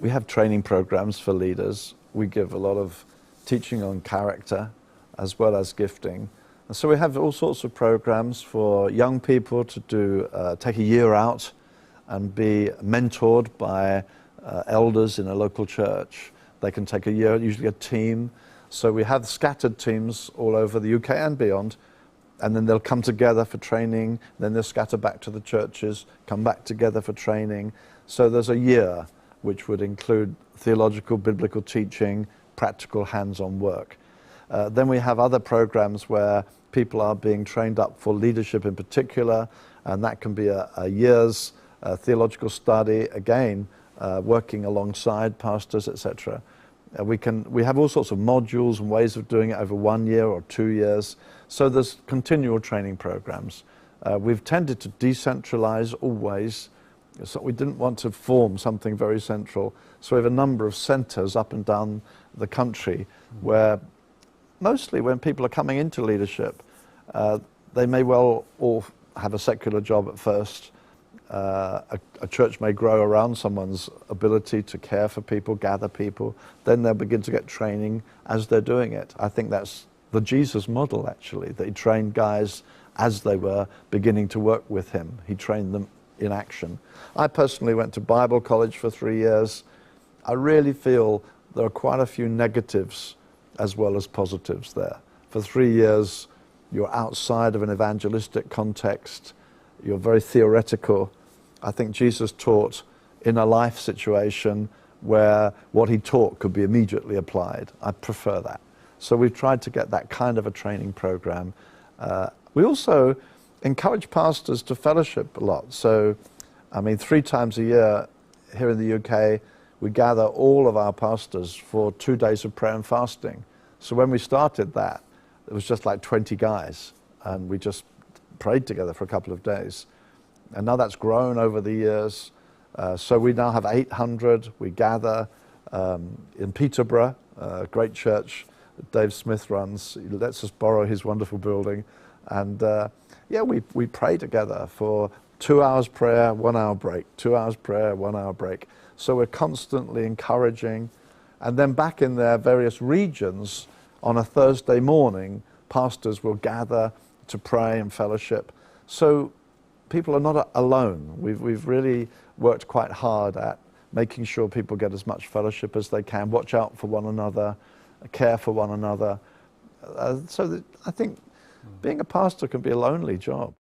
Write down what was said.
We have training programs for leaders. We give a lot of teaching on character as well as gifting. And so we have all sorts of programs for young people to do, take a year out and be mentored by elders in a local church. They can take a year, usually a team. So we have scattered teams all over the UK and beyond, and then they'll come together for training, then they'll scatter back to the churches, come back together for training. So there's a year which would include theological, biblical teaching, practical hands-on work. Then we have other programs where people are being trained up for leadership in particular, and that can be a year's theological study, again, working alongside pastors, etc. We have all sorts of modules and ways of doing it over 1 year or 2 years. So there's continual training programs. We've tended to decentralize always. So we didn't want to form something very central. So we have a number of centers up and down the country where mostly when people are coming into leadership, they may well all have a secular job at first. A church may grow around someone's ability to care for people, gather people. Then they'll begin to get training as they're doing it. I think that's the Jesus model, actually, that he trained guys as they were beginning to work with him. He trained them in action. I personally went to Bible college for 3 years. I really feel there are quite a few negatives as well as positives there. For 3 years, you're outside of an evangelistic context. You're very theoretical. I think Jesus taught in a life situation where what he taught could be immediately applied. I prefer that. So we've tried to get that kind of a training program. We also encourage pastors to fellowship a lot. So, I mean, 3 times a year here in the UK, we gather all of our pastors for 2 days of prayer and fasting. So when we started that, it was just like 20 guys, and we just prayed together for a couple of days. And now that's grown over the years. So we now have 800. We gather in Peterborough, a great church that Dave Smith runs. He lets us borrow his wonderful building. And yeah, we pray together for 2 hours prayer, 1 hour break, 2 hours prayer, 1 hour break. So we're constantly encouraging. And then back in their various regions, on a Thursday morning, pastors will gather to pray and fellowship. So people are not alone. We've really worked quite hard at making sure people get as much fellowship as they can, watch out for one another, care for one another. So that I think being a pastor can be a lonely job.